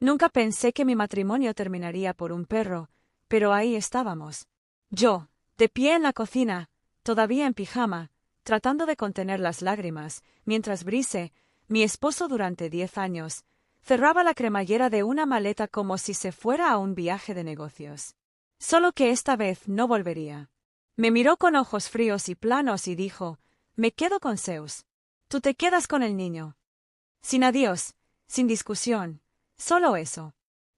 Nunca pensé que mi matrimonio terminaría por un perro, pero ahí estábamos. Yo, de pie en la cocina, todavía en pijama, tratando de contener las lágrimas, mientras Brice, mi esposo durante 10 años, cerraba la cremallera de una maleta como si se fuera a un viaje de negocios. Solo que esta vez no volvería. Me miró con ojos fríos y planos y dijo: «Me quedo con Zeus. Tú te quedas con el niño». Sin adiós, sin discusión, solo eso.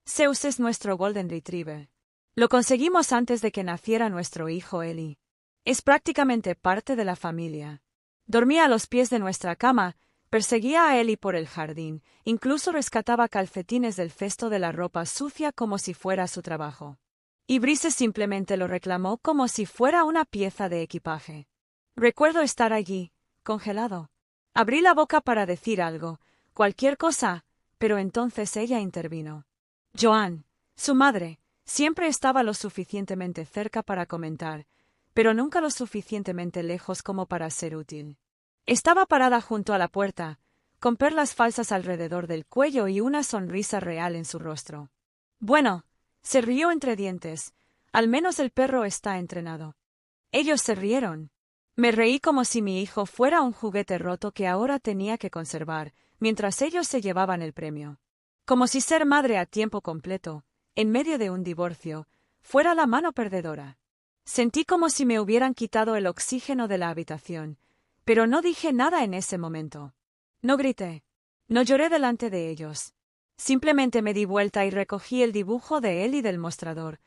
Zeus es nuestro Golden Retriever. Lo conseguimos antes de que naciera nuestro hijo Eli. Es prácticamente parte de la familia. Dormía a los pies de nuestra cama, perseguía a Eli por el jardín, incluso rescataba calcetines del cesto de la ropa sucia como si fuera su trabajo. Y Brice simplemente lo reclamó como si fuera una pieza de equipaje. Recuerdo estar allí, congelado. Abrí la boca para decir algo, cualquier cosa, pero entonces ella intervino. Joan, su madre, siempre estaba lo suficientemente cerca para comentar, pero nunca lo suficientemente lejos como para ser útil. Estaba parada junto a la puerta, con perlas falsas alrededor del cuello y una sonrisa real en su rostro. Bueno, se rió entre dientes, al menos el perro está entrenado. Ellos se rieron. Me reí como si mi hijo fuera un juguete roto que ahora tenía que conservar, mientras ellos se llevaban el premio. Como si ser madre a tiempo completo, en medio de un divorcio, fuera la mano perdedora. Sentí como si me hubieran quitado el oxígeno de la habitación, pero no dije nada en ese momento. No grité. No lloré delante de ellos. Simplemente me di vuelta y recogí el dibujo de él y del mostrador,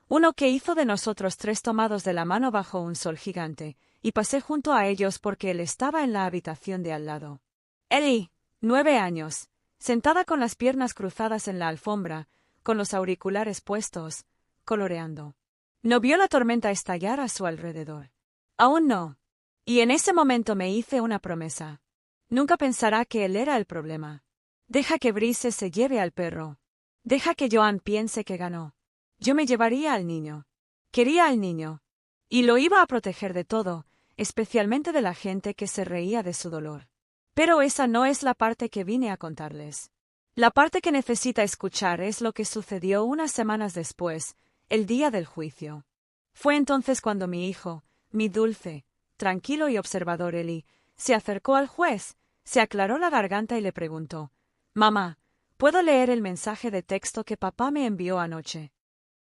uno que hizo de nosotros 3 tomados de la mano bajo un sol gigante, y pasé junto a ellos porque él estaba en la habitación de al lado. Ellie, 9 años, sentada con las piernas cruzadas en la alfombra, con los auriculares puestos, coloreando. No vio la tormenta estallar a su alrededor. Aún no. Y en ese momento me hice una promesa. Nunca pensará que él era el problema. Deja que Brice se lleve al perro. Deja que Joan piense que ganó. Yo me llevaría al niño. Quería al niño. Y lo iba a proteger de todo, especialmente de la gente que se reía de su dolor. Pero esa no es la parte que vine a contarles. La parte que necesita escuchar es lo que sucedió unas semanas después, el día del juicio. Fue entonces cuando mi hijo, mi dulce, tranquilo y observador Eli, se acercó al juez, se aclaró la garganta y le preguntó: «Mamá, ¿puedo leer el mensaje de texto que papá me envió anoche?».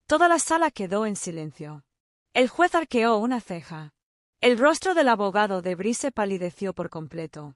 Toda la sala quedó en silencio. El juez arqueó una ceja. El rostro del abogado de Brice palideció por completo.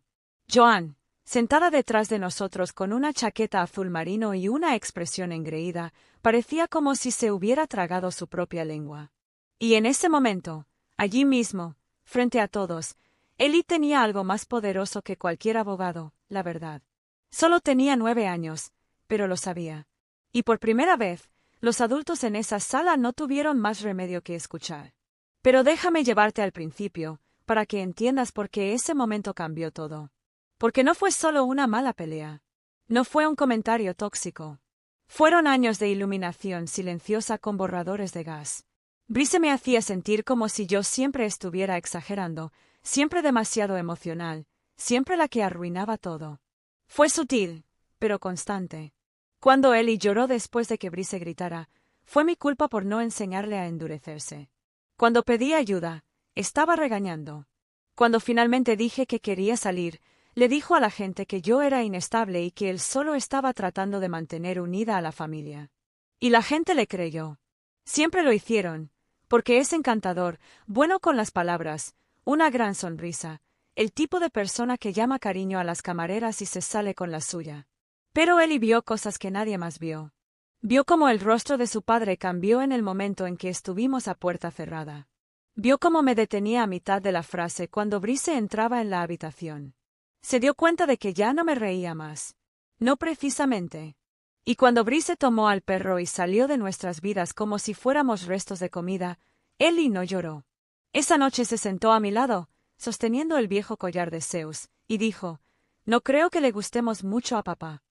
Joan, sentada detrás de nosotros con una chaqueta azul marino y una expresión engreída, parecía como si se hubiera tragado su propia lengua. Y en ese momento, allí mismo, frente a todos, Eli tenía algo más poderoso que cualquier abogado, la verdad. Solo tenía 9 años, pero lo sabía. Y por primera vez, los adultos en esa sala no tuvieron más remedio que escuchar. Pero déjame llevarte al principio, para que entiendas por qué ese momento cambió todo. Porque no fue solo una mala pelea. No fue un comentario tóxico. Fueron años de iluminación silenciosa con borradores de gas. Brice me hacía sentir como si yo siempre estuviera exagerando, siempre demasiado emocional, siempre la que arruinaba todo. Fue sutil, pero constante. Cuando Eli lloró después de que Brice gritara, fue mi culpa por no enseñarle a endurecerse. Cuando pedí ayuda, estaba regañando. Cuando finalmente dije que quería salir, le dijo a la gente que yo era inestable y que él solo estaba tratando de mantener unida a la familia. Y la gente le creyó. Siempre lo hicieron, porque es encantador, bueno con las palabras, una gran sonrisa, el tipo de persona que llama cariño a las camareras y se sale con la suya. Pero Eli vio cosas que nadie más vio. Vio cómo el rostro de su padre cambió en el momento en que estuvimos a puerta cerrada. Vio cómo me detenía a mitad de la frase cuando Brice entraba en la habitación. Se dio cuenta de que ya no me reía más. No precisamente. Y cuando Brice tomó al perro y salió de nuestras vidas como si fuéramos restos de comida, Eli no lloró. Esa noche se sentó a mi lado, sosteniendo el viejo collar de Zeus, y dijo: «No creo que le gustemos mucho a papá».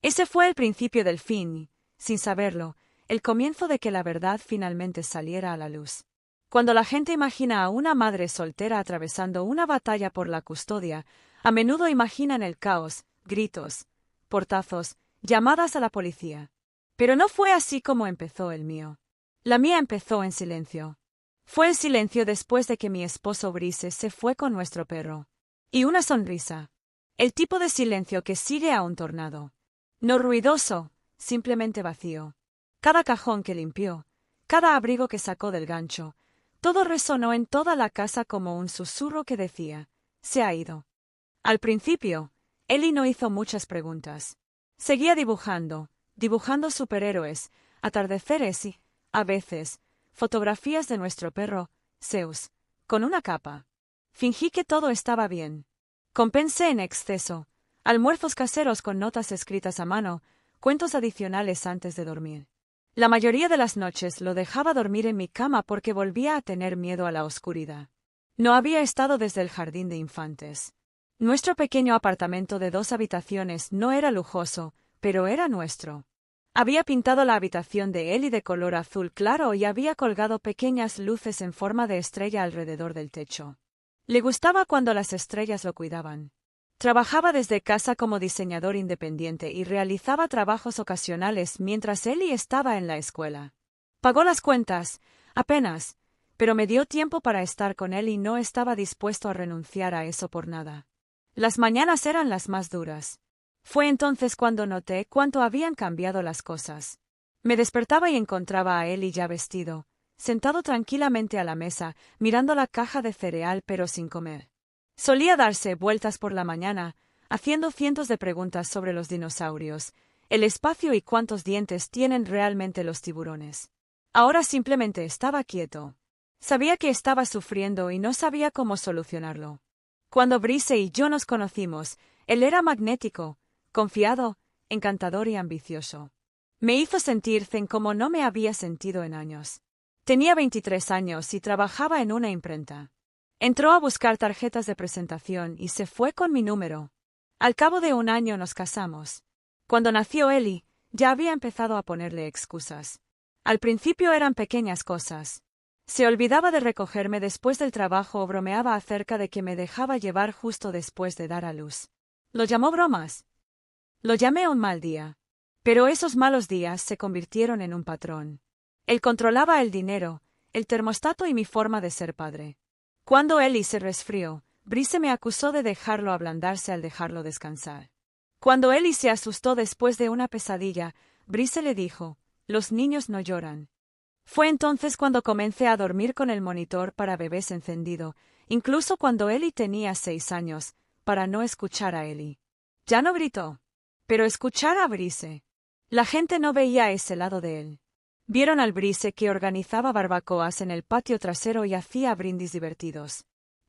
Ese fue el principio del fin y, sin saberlo, el comienzo de que la verdad finalmente saliera a la luz. Cuando la gente imagina a una madre soltera atravesando una batalla por la custodia, a menudo imaginan el caos, gritos, portazos llamadas a la policía. Pero no fue así como empezó el mío. La mía empezó en silencio. Fue el silencio después de que mi esposo Brice se fue con nuestro perro. Y una sonrisa. El tipo de silencio que sigue a un tornado. No ruidoso, simplemente vacío. Cada cajón que limpió, cada abrigo que sacó del gancho, todo resonó en toda la casa como un susurro que decía, se ha ido. Al principio, Ellie no hizo muchas preguntas. Seguía dibujando superhéroes, atardeceres y, a veces, fotografías de nuestro perro, Zeus, con una capa. Fingí que todo estaba bien. Compensé en exceso, almuerzos caseros con notas escritas a mano, cuentos adicionales antes de dormir. La mayoría de las noches lo dejaba dormir en mi cama porque volvía a tener miedo a la oscuridad. No había estado desde el jardín de infantes. Nuestro pequeño apartamento de 2 habitaciones no era lujoso, pero era nuestro. Había pintado la habitación de Ellie de color azul claro y había colgado pequeñas luces en forma de estrella alrededor del techo. Le gustaba cuando las estrellas lo cuidaban. Trabajaba desde casa como diseñador independiente y realizaba trabajos ocasionales mientras Ellie estaba en la escuela. Pagó las cuentas, apenas, pero me dio tiempo para estar con él y no estaba dispuesto a renunciar a eso por nada. Las mañanas eran las más duras. Fue entonces cuando noté cuánto habían cambiado las cosas. Me despertaba y encontraba a Ellie ya vestido, sentado tranquilamente a la mesa, mirando la caja de cereal pero sin comer. Solía darse vueltas por la mañana, haciendo cientos de preguntas sobre los dinosaurios, el espacio y cuántos dientes tienen realmente los tiburones. Ahora simplemente estaba quieto. Sabía que estaba sufriendo y no sabía cómo solucionarlo. Cuando Brice y yo nos conocimos, él era magnético, confiado, encantador y ambicioso. Me hizo sentir zen como no me había sentido en años. Tenía 23 años y trabajaba en una imprenta. Entró a buscar tarjetas de presentación y se fue con mi número. Al cabo de 1 año nos casamos. Cuando nació Ellie, ya había empezado a ponerle excusas. Al principio eran pequeñas cosas. Se olvidaba de recogerme después del trabajo o bromeaba acerca de que me dejaba llevar justo después de dar a luz. ¿Lo llamó bromas? Lo llamé un mal día. Pero esos malos días se convirtieron en un patrón. Él controlaba el dinero, el termostato y mi forma de ser padre. Cuando Ellie se resfrió, Brice me acusó de dejarlo ablandarse al dejarlo descansar. Cuando Ellie se asustó después de una pesadilla, Brice le dijo, «Los niños no lloran». Fue entonces cuando comencé a dormir con el monitor para bebés encendido, incluso cuando Ellie tenía 6 años, para no escuchar a Ellie. Ya no gritó, pero escuchar a Brice. La gente no veía ese lado de él. Vieron al Brice que organizaba barbacoas en el patio trasero y hacía brindis divertidos.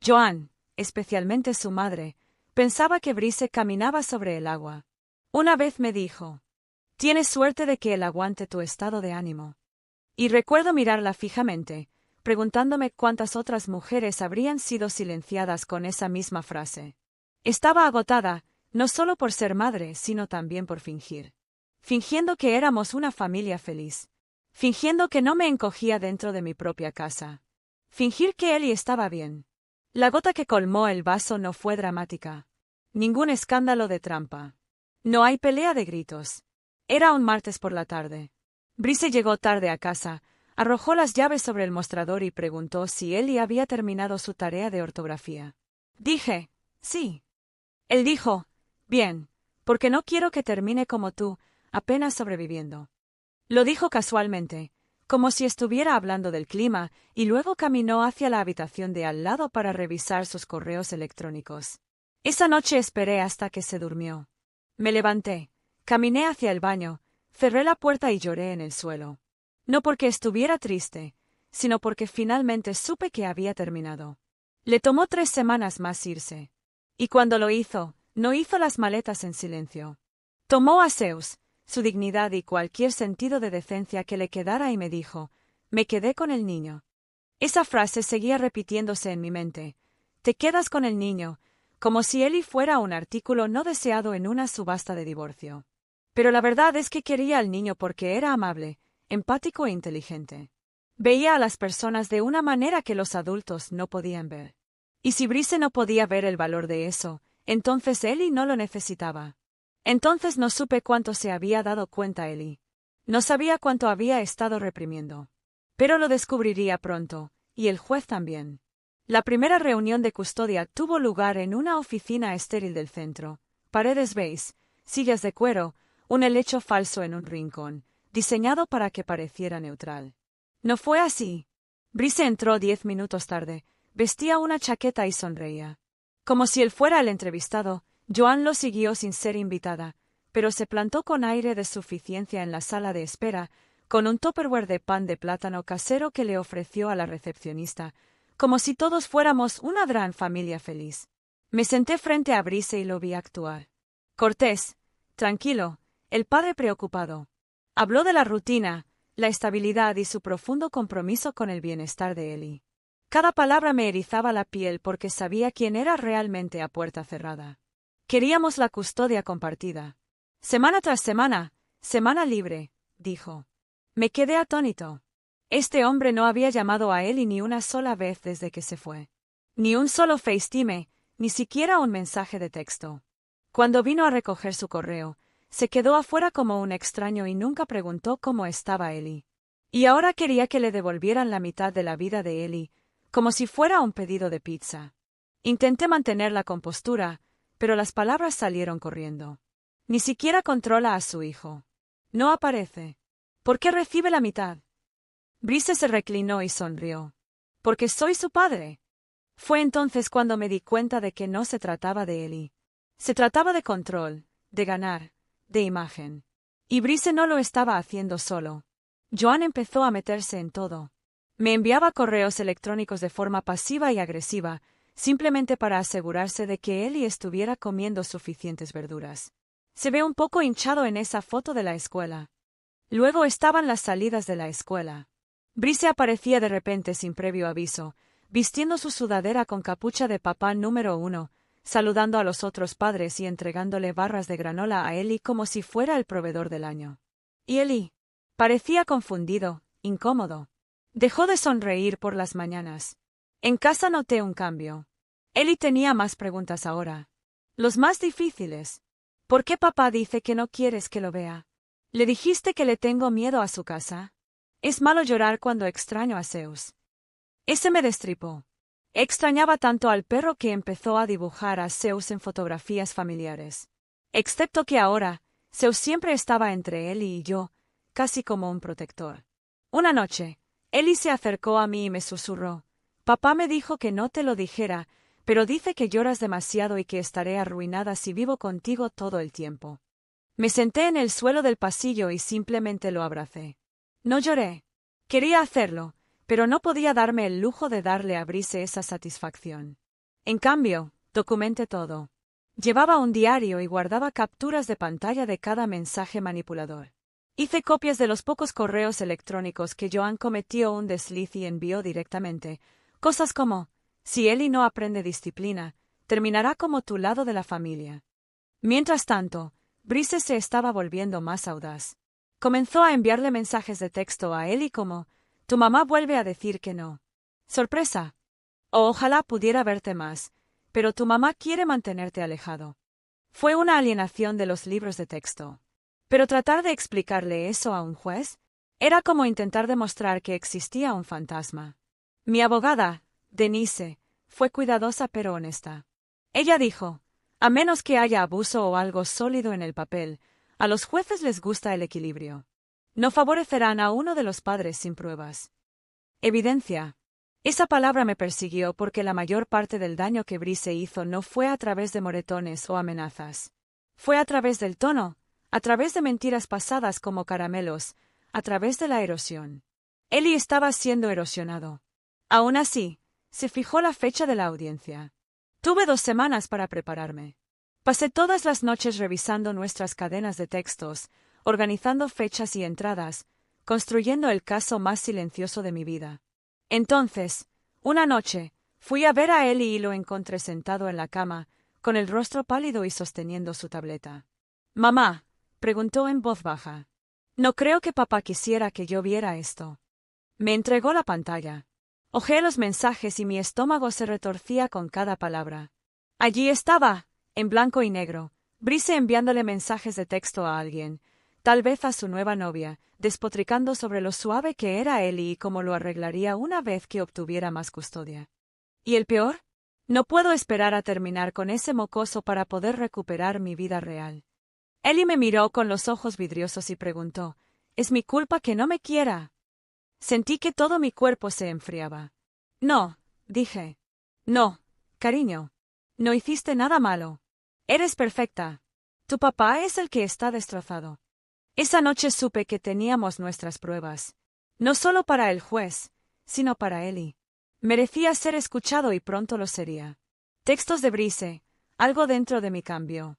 Joan, especialmente su madre, pensaba que Brice caminaba sobre el agua. Una vez me dijo, «Tienes suerte de que él aguante tu estado de ánimo». Y recuerdo mirarla fijamente, preguntándome cuántas otras mujeres habrían sido silenciadas con esa misma frase. Estaba agotada, no solo por ser madre, sino también por fingir. Fingiendo que éramos una familia feliz. Fingiendo que no me encogía dentro de mi propia casa. Fingir que Ellie estaba bien. La gota que colmó el vaso no fue dramática. Ningún escándalo de trampa. No hay pelea de gritos. Era un martes por la tarde. Brice llegó tarde a casa, arrojó las llaves sobre el mostrador y preguntó si Ellie había terminado su tarea de ortografía. Dije, sí. Él dijo, bien, porque no quiero que termine como tú, apenas sobreviviendo. Lo dijo casualmente, como si estuviera hablando del clima, y luego caminó hacia la habitación de al lado para revisar sus correos electrónicos. Esa noche esperé hasta que se durmió. Me levanté, caminé hacia el baño, cerré la puerta y lloré en el suelo. No porque estuviera triste, sino porque finalmente supe que había terminado. Le tomó 3 semanas más irse. Y cuando lo hizo, no hizo las maletas en silencio. Tomó a Zeus, su dignidad y cualquier sentido de decencia que le quedara y me dijo, «Me quedé con el niño». Esa frase seguía repitiéndose en mi mente. «Te quedas con el niño», como si Ellie fuera un artículo no deseado en una subasta de divorcio. Pero la verdad es que quería al niño porque era amable, empático e inteligente. Veía a las personas de una manera que los adultos no podían ver. Y si Brice no podía ver el valor de eso, entonces Ellie no lo necesitaba. Entonces no supe cuánto se había dado cuenta Eli. No sabía cuánto había estado reprimiendo. Pero lo descubriría pronto, y el juez también. La primera reunión de custodia tuvo lugar en una oficina estéril del centro. Paredes beige, sillas de cuero, un helecho falso en un rincón, diseñado para que pareciera neutral. No fue así. Brice entró 10 minutos tarde, vestía una chaqueta y sonreía. Como si él fuera el entrevistado, Joan lo siguió sin ser invitada, pero se plantó con aire de suficiencia en la sala de espera, con un tupperware de pan de plátano casero que le ofreció a la recepcionista, como si todos fuéramos una gran familia feliz. Me senté frente a Brice y lo vi actuar. Cortés, tranquilo, el padre preocupado. Habló de la rutina, la estabilidad y su profundo compromiso con el bienestar de Eli. Cada palabra me erizaba la piel porque sabía quién era realmente a puerta cerrada. Queríamos la custodia compartida. Semana tras semana, semana libre, dijo. Me quedé atónito. Este hombre no había llamado a Eli ni una sola vez desde que se fue. Ni un solo FaceTime, ni siquiera un mensaje de texto. Cuando vino a recoger su correo, se quedó afuera como un extraño y nunca preguntó cómo estaba Eli. Y ahora quería que le devolvieran la mitad de la vida de Eli, como si fuera un pedido de pizza. Intenté mantener la compostura, pero las palabras salieron corriendo. Ni siquiera controla a su hijo. No aparece. ¿Por qué recibe la mitad? Brice se reclinó y sonrió. Porque soy su padre. Fue entonces cuando me di cuenta de que no se trataba de Eli. Se trataba de control, de ganar, de imagen. Y Brice no lo estaba haciendo solo. Joan empezó a meterse en todo. Me enviaba correos electrónicos de forma pasiva y agresiva, simplemente para asegurarse de que Eli estuviera comiendo suficientes verduras. Se ve un poco hinchado en esa foto de la escuela. Luego estaban las salidas de la escuela. Brice aparecía de repente sin previo aviso, vistiendo su sudadera con capucha de papá número 1, saludando a los otros padres y entregándole barras de granola a Eli como si fuera el proveedor del año. Y Eli parecía confundido, incómodo. Dejó de sonreír por las mañanas. En casa noté un cambio. Eli tenía más preguntas ahora. Los más difíciles. ¿Por qué papá dice que no quieres que lo vea? ¿Le dijiste que le tengo miedo a su casa? Es malo llorar cuando extraño a Zeus. Ese me destripó. Extrañaba tanto al perro que empezó a dibujar a Zeus en fotografías familiares. Excepto que ahora, Zeus siempre estaba entre Eli y yo, casi como un protector. Una noche, Eli se acercó a mí y me susurró. Papá me dijo que no te lo dijera, pero dice que lloras demasiado y que estaré arruinada si vivo contigo todo el tiempo. Me senté en el suelo del pasillo y simplemente lo abracé. No lloré. Quería hacerlo, pero no podía darme el lujo de darle a Brice esa satisfacción. En cambio, documenté todo. Llevaba un diario y guardaba capturas de pantalla de cada mensaje manipulador. Hice copias de los pocos correos electrónicos que Joan cometió un desliz y envió directamente. Cosas como, si Eli no aprende disciplina, terminará como tu lado de la familia. Mientras tanto, Brice se estaba volviendo más audaz. Comenzó a enviarle mensajes de texto a Eli como, tu mamá vuelve a decir que no. Sorpresa. O ojalá pudiera verte más, pero tu mamá quiere mantenerte alejado. Fue una alienación de los libros de texto. Pero tratar de explicarle eso a un juez era como intentar demostrar que existía un fantasma. Mi abogada, Denise, fue cuidadosa pero honesta. Ella dijo, a menos que haya abuso o algo sólido en el papel, a los jueces les gusta el equilibrio. No favorecerán a uno de los padres sin pruebas. Evidencia. Esa palabra me persiguió porque la mayor parte del daño que Brice hizo no fue a través de moretones o amenazas. Fue a través del tono, a través de mentiras pasadas como caramelos, a través de la erosión. Eli estaba siendo erosionado. Aún así, se fijó la fecha de la audiencia. Tuve 2 semanas para prepararme. Pasé todas las noches revisando nuestras cadenas de textos, organizando fechas y entradas, construyendo el caso más silencioso de mi vida. Entonces, una noche, fui a ver a Eli y lo encontré sentado en la cama, con el rostro pálido y sosteniendo su tableta. «Mamá», preguntó en voz baja. «No creo que papá quisiera que yo viera esto». Me entregó la pantalla. Hojeé los mensajes y mi estómago se retorcía con cada palabra. Allí estaba, en blanco y negro, Brice enviándole mensajes de texto a alguien, tal vez a su nueva novia, despotricando sobre lo suave que era Ellie y cómo lo arreglaría una vez que obtuviera más custodia. ¿Y el peor? No puedo esperar a terminar con ese mocoso para poder recuperar mi vida real. Ellie me miró con los ojos vidriosos y preguntó, ¿es mi culpa que no me quiera? Sentí que todo mi cuerpo se enfriaba. No, dije. No, cariño. No hiciste nada malo. Eres perfecta. Tu papá es el que está destrozado. Esa noche supe que teníamos nuestras pruebas. No solo para el juez, sino para Ellie. Merecía ser escuchado y pronto lo sería. Textos de Brice, algo dentro de mí cambió.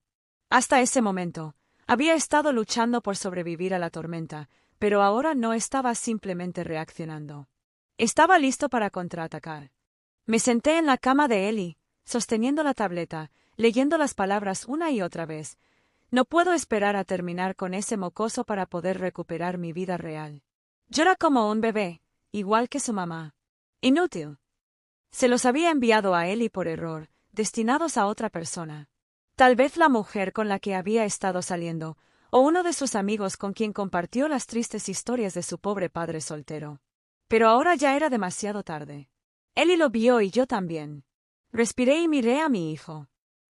Hasta ese momento, había estado luchando por sobrevivir a la tormenta, pero ahora no estaba simplemente reaccionando. Estaba listo para contraatacar. Me senté en la cama de Ellie, sosteniendo la tableta, leyendo las palabras una y otra vez. No puedo esperar a terminar con ese mocoso para poder recuperar mi vida real. Llora como un bebé, igual que su mamá. Inútil. Se los había enviado a Ellie por error, destinados a otra persona. Tal vez la mujer con la que había estado saliendo, o uno de sus amigos con quien compartió las tristes historias de su pobre padre soltero. Pero ahora ya era demasiado tarde. Ellie lo vio y yo también. Respiré y miré a mi hijo.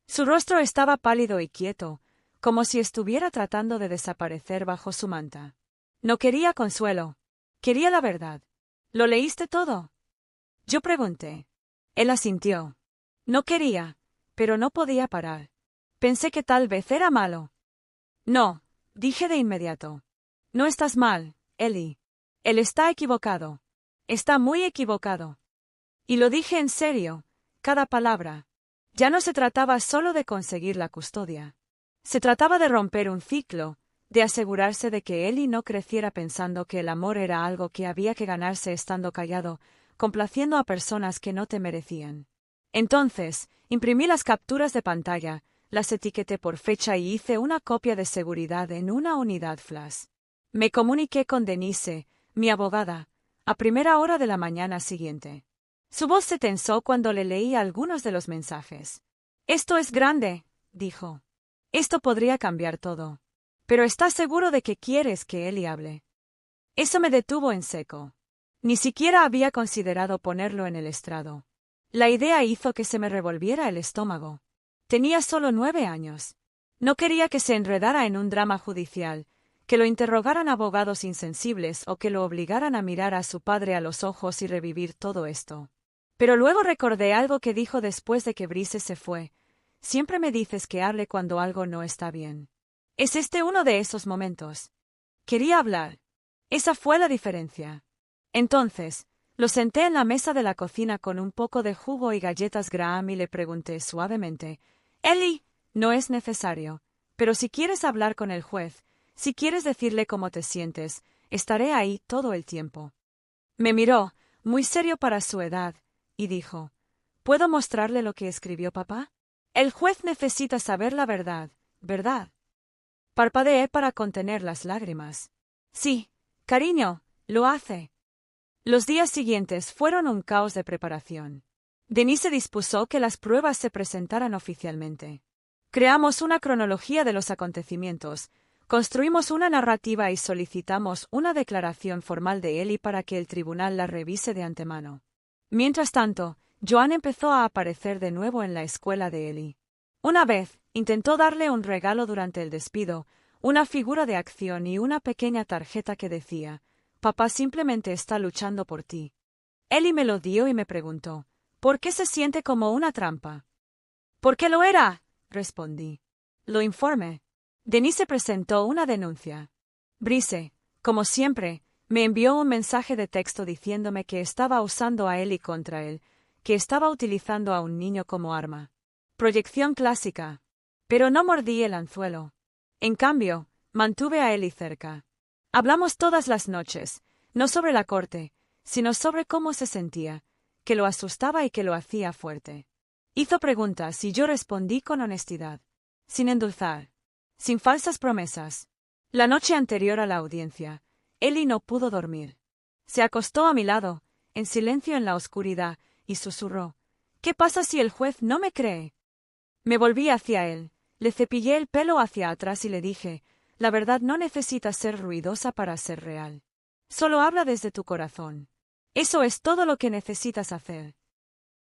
Su rostro estaba pálido y quieto, como si estuviera tratando de desaparecer bajo su manta. No quería consuelo. Quería la verdad. ¿Lo leíste todo? Yo pregunté. Él asintió. No quería, pero no podía parar. Pensé que tal vez era malo. No, dije de inmediato. No estás mal, Ellie. Él está equivocado. Está muy equivocado. Y lo dije en serio, cada palabra. Ya no se trataba solo de conseguir la custodia. Se trataba de romper un ciclo, de asegurarse de que Ellie no creciera pensando que el amor era algo que había que ganarse estando callado, complaciendo a personas que no te merecían. Entonces, imprimí las capturas de pantalla, las etiqueté por fecha y hice una copia de seguridad en una unidad flash. Me comuniqué con Denise, mi abogada, a primera hora de la mañana siguiente. Su voz se tensó cuando le leí algunos de los mensajes. Esto es grande, dijo. Esto podría cambiar todo. Pero ¿estás seguro de que quieres que Ellie hable? Eso me detuvo en seco. Ni siquiera había considerado ponerlo en el estrado. La idea hizo que se me revolviera el estómago. Tenía solo 9 años. No quería que se enredara en un drama judicial, que lo interrogaran abogados insensibles o que lo obligaran a mirar a su padre a los ojos y revivir todo esto. Pero luego recordé algo que dijo después de que Brice se fue. Siempre me dices que hable cuando algo no está bien. ¿Es este uno de esos momentos? Quería hablar. Esa fue la diferencia. Entonces, lo senté en la mesa de la cocina con un poco de jugo y galletas Graham y le pregunté suavemente, Ellie, no es necesario, pero si quieres hablar con el juez, si quieres decirle cómo te sientes, estaré ahí todo el tiempo. Me miró, muy serio para su edad, y dijo, ¿puedo mostrarle lo que escribió papá? El juez necesita saber la verdad, ¿verdad? Parpadeé para contener las lágrimas. Sí, cariño, lo hace. Los días siguientes fueron un caos de preparación. Denise dispuso que las pruebas se presentaran oficialmente. Creamos una cronología de los acontecimientos, construimos una narrativa y solicitamos una declaración formal de Ellie para que el tribunal la revise de antemano. Mientras tanto, Joan empezó a aparecer de nuevo en la escuela de Ellie. Una vez, intentó darle un regalo durante el despido, una figura de acción y una pequeña tarjeta que decía, «Papá simplemente está luchando por ti». Ellie me lo dio y me preguntó, «¿Por qué se siente como una trampa?» «¿Por qué lo era?», respondí. «Lo informé». Denise presentó una denuncia. Brice, como siempre, me envió un mensaje de texto diciéndome que estaba usando a Ellie contra él, que estaba utilizando a un niño como arma. Proyección clásica. Pero no mordí el anzuelo. En cambio, mantuve a Ellie cerca. Hablamos todas las noches, no sobre la corte, sino sobre cómo se sentía, que lo asustaba y que lo hacía fuerte. Hizo preguntas y yo respondí con honestidad, sin endulzar, sin falsas promesas. La noche anterior a la audiencia, Ellie no pudo dormir. Se acostó a mi lado, en silencio en la oscuridad, y susurró, «¿Qué pasa si el juez no me cree?» Me volví hacia él, Le cepillé el pelo hacia atrás y le dije, la verdad no necesita ser ruidosa para ser real. Solo habla desde tu corazón. Eso es todo lo que necesitas hacer.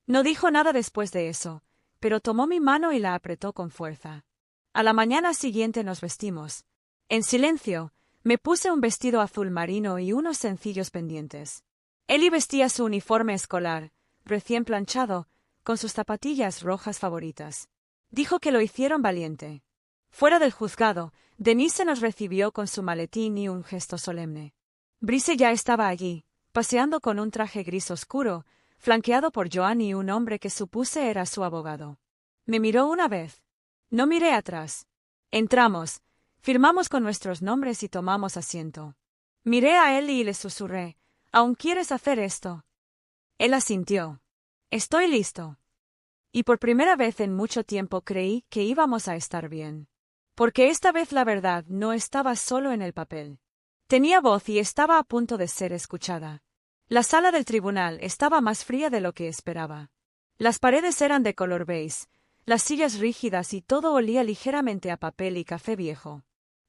No dijo nada después de eso, pero tomó mi mano y la apretó con fuerza. A la mañana siguiente nos vestimos. En silencio, me puse un vestido azul marino y unos sencillos pendientes. Ellie vestía su uniforme escolar, recién planchado, con sus zapatillas rojas favoritas. Dijo que lo hicieron valiente. Fuera del juzgado, Denise nos recibió con su maletín y un gesto solemne. Brice ya estaba allí, paseando con un traje gris oscuro, flanqueado por Joan y un hombre que supuse era su abogado. Me miró una vez. No miré atrás. Entramos, firmamos con nuestros nombres y tomamos asiento. Miré a él y le susurré, ¿aún quieres hacer esto? Él asintió. Estoy listo. Y por primera vez en mucho tiempo creí que íbamos a estar bien. Porque esta vez la verdad no estaba solo en el papel. Tenía voz y estaba a punto de ser escuchada. La sala del tribunal estaba más fría de lo que esperaba. Las paredes eran de color beige, las sillas rígidas y todo olía ligeramente a papel y café viejo.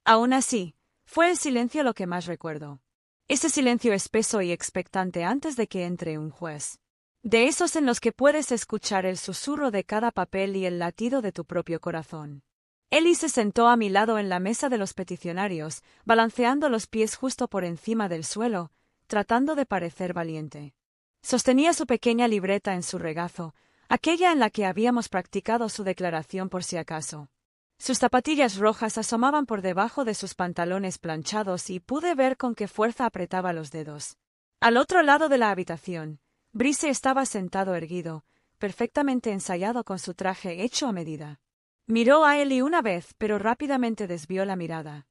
Aún así, fue el silencio lo que más recuerdo. Ese silencio espeso y expectante antes de que entre un juez. De esos en los que puedes escuchar el susurro de cada papel y el latido de tu propio corazón. Ellie se sentó a mi lado en la mesa de los peticionarios, balanceando los pies justo por encima del suelo, tratando de parecer valiente. Sostenía su pequeña libreta en su regazo, aquella en la que habíamos practicado su declaración por si acaso. Sus zapatillas rojas asomaban por debajo de sus pantalones planchados y pude ver con qué fuerza apretaba los dedos. Al otro lado de la habitación, Brice estaba sentado erguido, perfectamente ensayado con su traje hecho a medida. Miró a Ellie una vez, pero rápidamente desvió la mirada.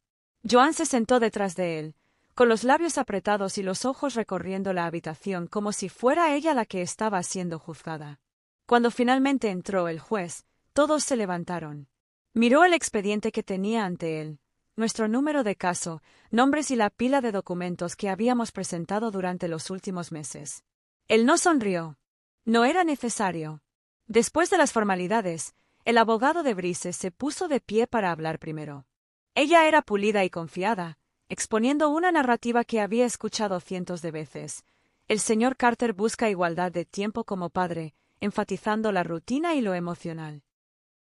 Joan se sentó detrás de él, con los labios apretados y los ojos recorriendo la habitación como si fuera ella la que estaba siendo juzgada. Cuando finalmente entró el juez, todos se levantaron. Miró el expediente que tenía ante él, nuestro número de caso, nombres y la pila de documentos que habíamos presentado durante los últimos meses. Él no sonrió. No era necesario. Después de las formalidades, el abogado de Brice se puso de pie para hablar primero. Ella era pulida y confiada, exponiendo una narrativa que había escuchado cientos de veces. El señor Carter busca igualdad de tiempo como padre, enfatizando la rutina y lo emocional.